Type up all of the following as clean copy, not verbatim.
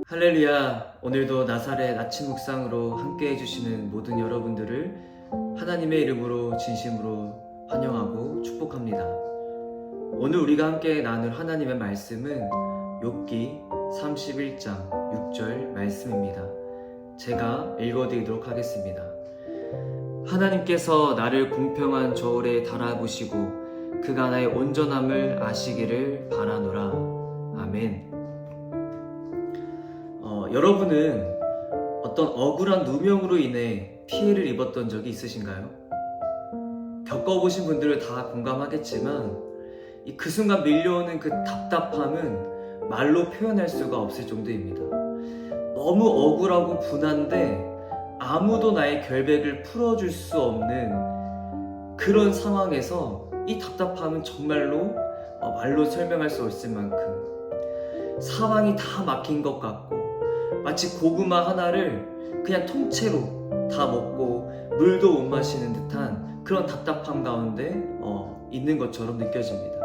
할렐루야. 오늘도 나사렛 아침 묵상으로 함께 해주시는 모든 여러분들을 하나님의 이름으로 진심으로 환영하고 축복합니다. 오늘 우리가 함께 나눌 하나님의 말씀은 욥기 31장 6절 말씀입니다. 제가 읽어드리도록 하겠습니다. 하나님께서 나를 공평한 저울에 달아보시고 그가 나의 온전함을 아시기를 바라노라. 아멘. 여러분은 어떤 억울한 누명으로 인해 피해를 입었던 적이 있으신가요? 겪어보신 분들은 다 공감하겠지만 그 순간 밀려오는 그 답답함은 말로 표현할 수가 없을 정도입니다. 너무 억울하고 분한데 아무도 나의 결백을 풀어줄 수 없는 그런 상황에서 이 답답함은 정말로 말로 설명할 수 없을 만큼 사방이 다 막힌 것 같고 마치 고구마 하나를 그냥 통째로 다 먹고 물도 못 마시는 듯한 그런 답답함 가운데 있는 것처럼 느껴집니다.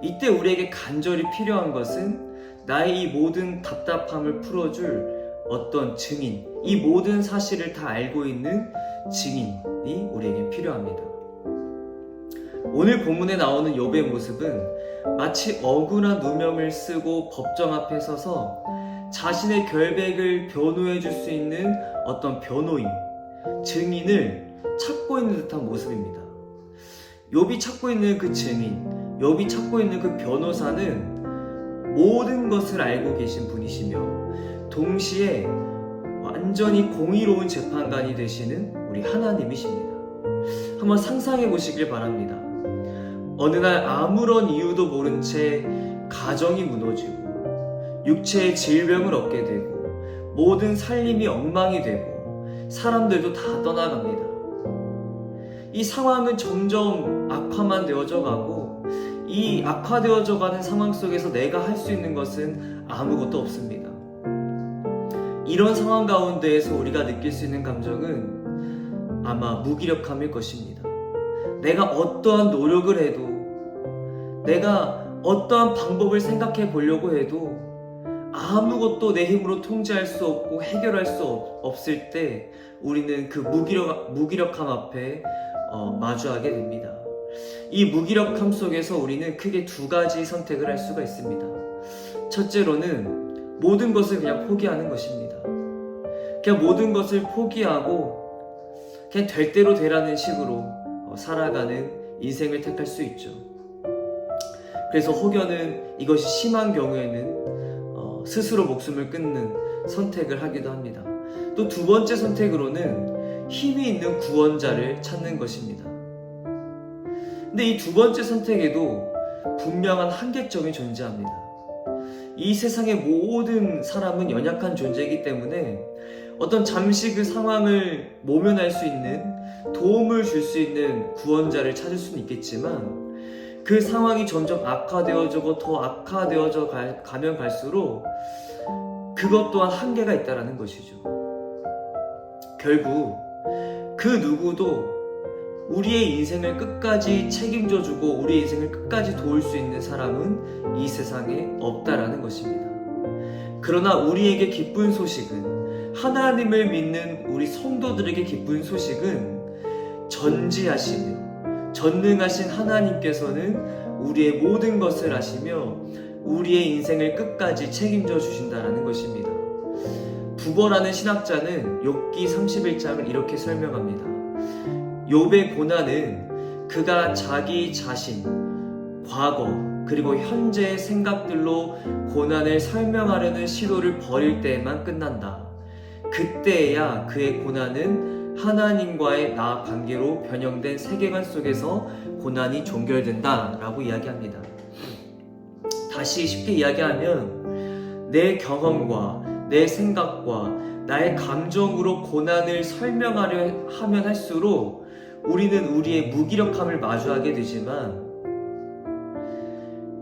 이때 우리에게 간절히 필요한 것은 나의 이 모든 답답함을 풀어줄 어떤 증인, 이 모든 사실을 다 알고 있는 증인이 우리에게 필요합니다. 오늘 본문에 나오는 욥의 모습은 마치 억울한 누명을 쓰고 법정 앞에 서서 자신의 결백을 변호해 줄 수 있는 어떤 변호인, 증인을 찾고 있는 듯한 모습입니다. 욥이 찾고 있는 그 증인, 욥이 찾고 있는 그 변호사는 모든 것을 알고 계신 분이시며 동시에 완전히 공의로운 재판관이 되시는 우리 하나님이십니다. 한번 상상해 보시길 바랍니다. 어느 날 아무런 이유도 모른 채 가정이 무너지고 육체의 질병을 얻게 되고 모든 살림이 엉망이 되고 사람들도 다 떠나갑니다. 이 상황은 점점 악화만 되어져 가고 이 악화되어져 가는 상황 속에서 내가 할 수 있는 것은 아무것도 없습니다. 이런 상황 가운데에서 우리가 느낄 수 있는 감정은 아마 무기력함일 것입니다. 내가 어떠한 노력을 해도 내가 어떠한 방법을 생각해 보려고 해도 아무것도 내 힘으로 통제할 수 없고 해결할 수 없을 때 우리는 그 무기력함 앞에 마주하게 됩니다. 이 무기력함 속에서 우리는 크게 두 가지 선택을 할 수가 있습니다. 첫째로는 모든 것을 그냥 포기하는 것입니다. 그냥 모든 것을 포기하고 그냥 될 대로 되라는 식으로 살아가는 인생을 택할 수 있죠. 그래서 혹여는 이것이 심한 경우에는 스스로 목숨을 끊는 선택을 하기도 합니다. 또 두 번째 선택으로는 힘이 있는 구원자를 찾는 것입니다. 근데 이 두 번째 선택에도 분명한 한계점이 존재합니다. 이 세상의 모든 사람은 연약한 존재이기 때문에 어떤 잠시 그 상황을 모면할 수 있는, 도움을 줄 수 있는 구원자를 찾을 수는 있겠지만 그 상황이 점점 악화되어지고 더 악화되어져 가면 갈수록 그것 또한 한계가 있다는 것이죠. 결국 그 누구도 우리의 인생을 끝까지 책임져주고 우리의 인생을 끝까지 도울 수 있는 사람은 이 세상에 없다라는 것입니다. 그러나 우리에게 기쁜 소식은, 하나님을 믿는 우리 성도들에게 기쁜 소식은 전지하시며 전능하신 하나님께서는 우리의 모든 것을 아시며 우리의 인생을 끝까지 책임져 주신다는 것입니다. 부거라는 신학자는 욥기 31장을 이렇게 설명합니다. 욥의 고난은 그가 자기 자신, 과거 그리고 현재의 생각들로 고난을 설명하려는 시도를 벌일 때에만 끝난다. 그때야 그의 고난은 하나님과의 나 관계로 변형된 세계관 속에서 고난이 종결된다 라고 이야기합니다. 다시 쉽게 이야기하면 내 경험과 내 생각과 나의 감정으로 고난을 설명하려 하면 할수록 우리는 우리의 무기력함을 마주하게 되지만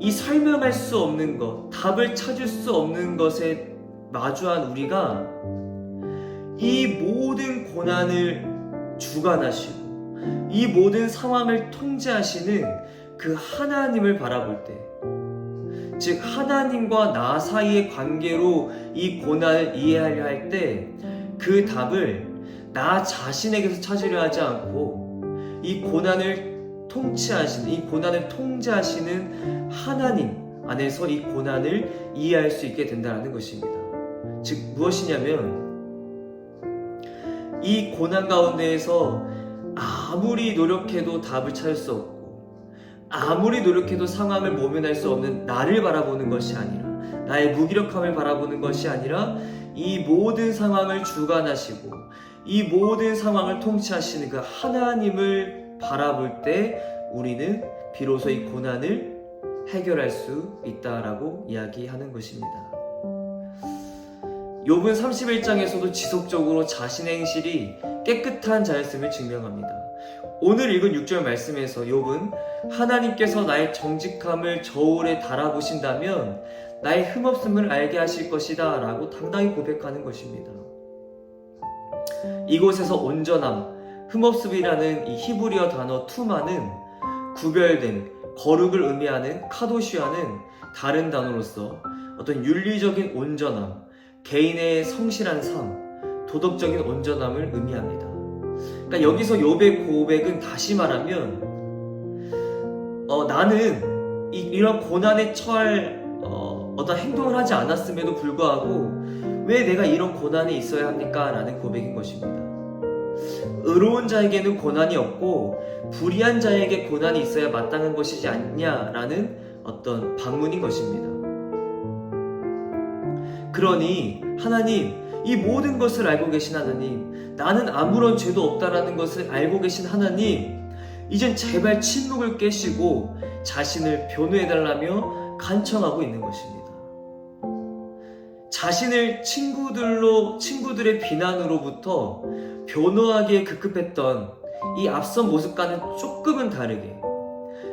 이 설명할 수 없는 것, 답을 찾을 수 없는 것에 마주한 우리가 이 모든 고난을 주관하시고 이 모든 상황을 통제하시는 그 하나님을 바라볼 때 즉 하나님과 나 사이의 관계로 이 고난을 이해하려 할 때 그 답을 나 자신에게서 찾으려 하지 않고 이 고난을 통치하시는, 이 고난을 통제하시는 하나님 안에서 이 고난을 이해할 수 있게 된다는 것입니다. 즉 무엇이냐면 이 고난 가운데에서 아무리 노력해도 답을 찾을 수 없고 아무리 노력해도 상황을 모면할 수 없는 나를 바라보는 것이 아니라, 나의 무기력함을 바라보는 것이 아니라 이 모든 상황을 주관하시고 이 모든 상황을 통치하시는 그 하나님을 바라볼 때 우리는 비로소 이 고난을 해결할 수 있다라고 이야기하는 것입니다. 욥은 31장에서도 지속적으로 자신의 행실이 깨끗한 자였음을 증명합니다. 오늘 읽은 6절 말씀에서 욥은 하나님께서 나의 정직함을 저울에 달아보신다면 나의 흠없음을 알게 하실 것이다 라고 당당히 고백하는 것입니다. 이곳에서 온전함, 흠없음이라는 이 히브리어 단어 투마는 구별된, 거룩을 의미하는 카도시와는 다른 단어로서 어떤 윤리적인 온전함, 개인의 성실한 삶, 도덕적인 온전함을 의미합니다. 그러니까 여기서 욥의 고백은 다시 말하면 나는 이런 고난에 처할 어떤 행동을 하지 않았음에도 불구하고 왜 내가 이런 고난에 있어야 합니까? 라는 고백인 것입니다. 의로운 자에게는 고난이 없고 불의한 자에게 고난이 있어야 마땅한 것이지 않냐라는 어떤 반문인 것입니다. 그러니 하나님, 이 모든 것을 알고 계신 하나님, 나는 아무런 죄도 없다라는 것을 알고 계신 하나님, 이젠 제발 침묵을 깨시고 자신을 변호해달라며 간청하고 있는 것입니다. 자신을 친구들의 비난으로부터 변호하기에 급급했던 이 앞선 모습과는 조금은 다르게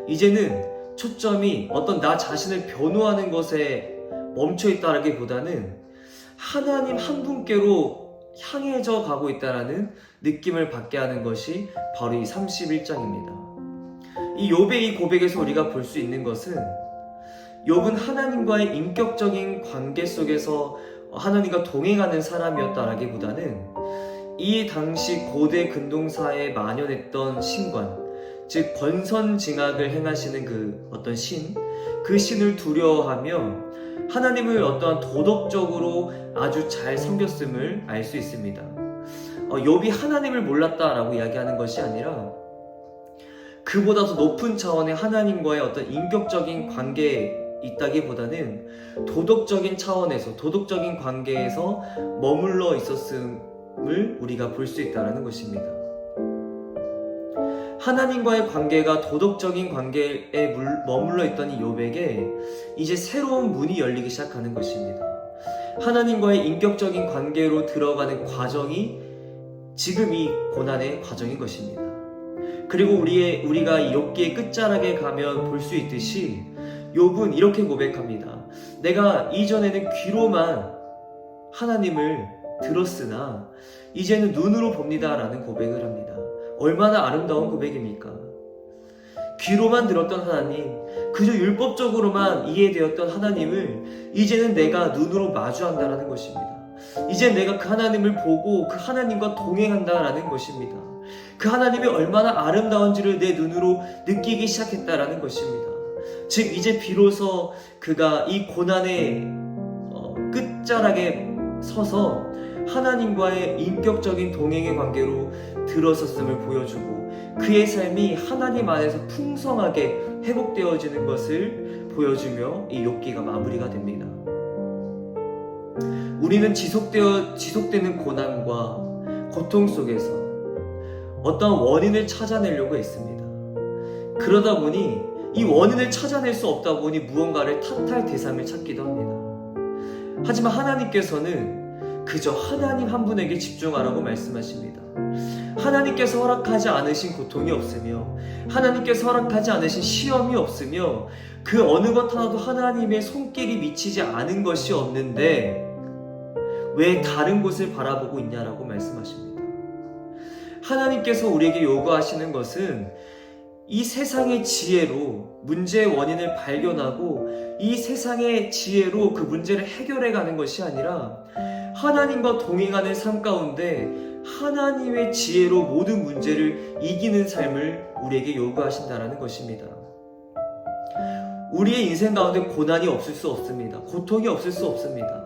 이제는 초점이 어떤 나 자신을 변호하는 것에 멈춰있다라기보다는 하나님 한 분께로 향해져 가고 있다는 느낌을 받게 하는 것이 바로 이 31장입니다. 이 욥의 이 고백에서 우리가 볼 수 있는 것은 욥은 하나님과의 인격적인 관계 속에서 하나님과 동행하는 사람이었다라기보다는 이 당시 고대 근동사에 만연했던 신관, 즉 권선징악을 행하시는 그 어떤 신, 그 신을 두려워하며 하나님을 어떠한 도덕적으로 아주 잘 섬겼음을 알 수 있습니다. 욥이 하나님을 몰랐다라고 이야기하는 것이 아니라 그보다 더 높은 차원의 하나님과의 어떤 인격적인 관계에 있다기보다는 도덕적인 차원에서, 도덕적인 관계에서 머물러 있었음을 우리가 볼 수 있다는 것입니다. 하나님과의 관계가 도덕적인 관계에 머물러 있던 이 욥에게 이제 새로운 문이 열리기 시작하는 것입니다. 하나님과의 인격적인 관계로 들어가는 과정이 지금 이 고난의 과정인 것입니다. 그리고 우리가 이 욥기의 끝자락에 가면 볼 수 있듯이 욥은 이렇게 고백합니다. 내가 이전에는 귀로만 하나님을 들었으나 이제는 눈으로 봅니다 라는 고백을 합니다. 얼마나 아름다운 고백입니까? 귀로만 들었던 하나님, 그저 율법적으로만 이해되었던 하나님을 이제는 내가 눈으로 마주한다라는 것입니다. 이제 내가 그 하나님을 보고 그 하나님과 동행한다라는 것입니다. 그 하나님이 얼마나 아름다운지를 내 눈으로 느끼기 시작했다라는 것입니다. 즉 이제 비로소 그가 이 고난의 끝자락에 서서 하나님과의 인격적인 동행의 관계로 들어섰음을 보여주고 그의 삶이 하나님 안에서 풍성하게 회복되어지는 것을 보여주며 이 욥기가 마무리가 됩니다. 우리는 지속되는 고난과 고통 속에서 어떤 원인을 찾아내려고 했습니다. 그러다 보니 이 원인을 찾아낼 수 없다 보니 무언가를 탓할 대상을 찾기도 합니다. 하지만 하나님께서는 그저 하나님 한 분에게 집중하라고 말씀하십니다. 하나님께서 허락하지 않으신 고통이 없으며 하나님께서 허락하지 않으신 시험이 없으며 그 어느 것 하나도 하나님의 손길이 미치지 않은 것이 없는데 왜 다른 곳을 바라보고 있냐라고 말씀하십니다. 하나님께서 우리에게 요구하시는 것은 이 세상의 지혜로 문제의 원인을 발견하고 이 세상의 지혜로 그 문제를 해결해 가는 것이 아니라 하나님과 동행하는 삶 가운데 하나님의 지혜로 모든 문제를 이기는 삶을 우리에게 요구하신다는 것입니다. 우리의 인생 가운데 고난이 없을 수 없습니다. 고통이 없을 수 없습니다.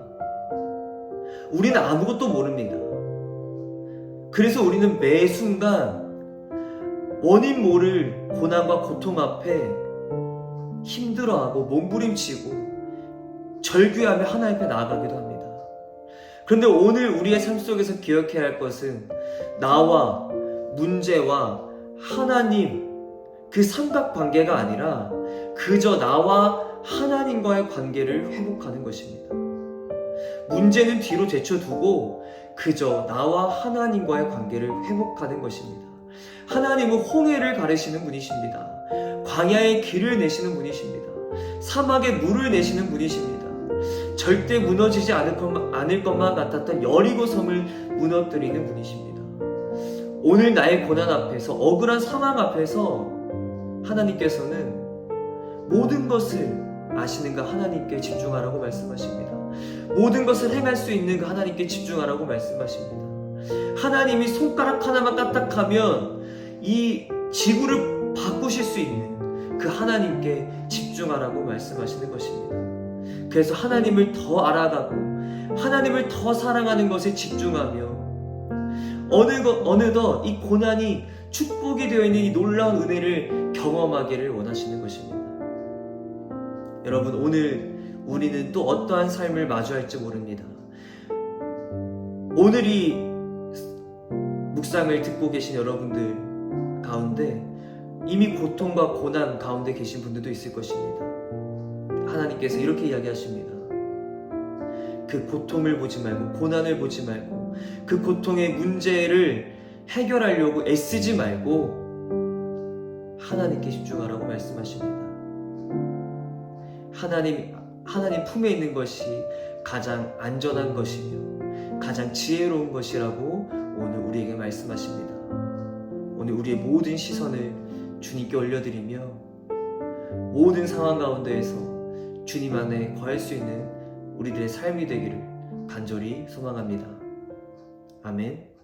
우리는 아무것도 모릅니다. 그래서 우리는 매 순간 원인 모를 고난과 고통 앞에 힘들어하고 몸부림치고 절규하며 하나님 앞에 나아가기도 합니다. 그런데 오늘 우리의 삶 속에서 기억해야 할 것은 나와 문제와 하나님 그 삼각관계가 아니라 그저 나와 하나님과의 관계를 회복하는 것입니다. 문제는 뒤로 제쳐두고 그저 나와 하나님과의 관계를 회복하는 것입니다. 하나님은 홍해를 가르시는 분이십니다. 광야의 길을 내시는 분이십니다. 사막에 물을 내시는 분이십니다. 절대 무너지지 않을 것만 같았던 여리고 성을 무너뜨리는 분이십니다. 오늘 나의 고난 앞에서 억울한 상황 앞에서 하나님께서는 모든 것을 아시는 그 하나님께 집중하라고 말씀하십니다. 모든 것을 행할 수 있는 그 하나님께 집중하라고 말씀하십니다. 하나님이 손가락 하나만 까딱하면 이 지구를 바꾸실 수 있는 그 하나님께 집중하라고 말씀하시는 것입니다. 그래서 하나님을 더 알아가고 하나님을 더 사랑하는 것에 집중하며 어느덧 이 고난이 축복이 되어 있는 이 놀라운 은혜를 경험하기를 원하시는 것입니다. 여러분, 오늘 우리는 또 어떠한 삶을 마주할지 모릅니다. 오늘 이 묵상을 듣고 계신 여러분들 가운데 이미 고통과 고난 가운데 계신 분들도 있을 것입니다. 하나님께서 이렇게 이야기하십니다. 그 고통을 보지 말고 고난을 보지 말고 그 고통의 문제를 해결하려고 애쓰지 말고 하나님께 집중하라고 말씀하십니다. 하나님 품에 있는 것이 가장 안전한 것이며 가장 지혜로운 것이라고 오늘 우리에게 말씀하십니다. 오늘 우리의 모든 시선을 주님께 올려드리며 모든 상황 가운데에서 주님 안에 거할 수 있는 우리들의 삶이 되기를 간절히 소망합니다. 아멘.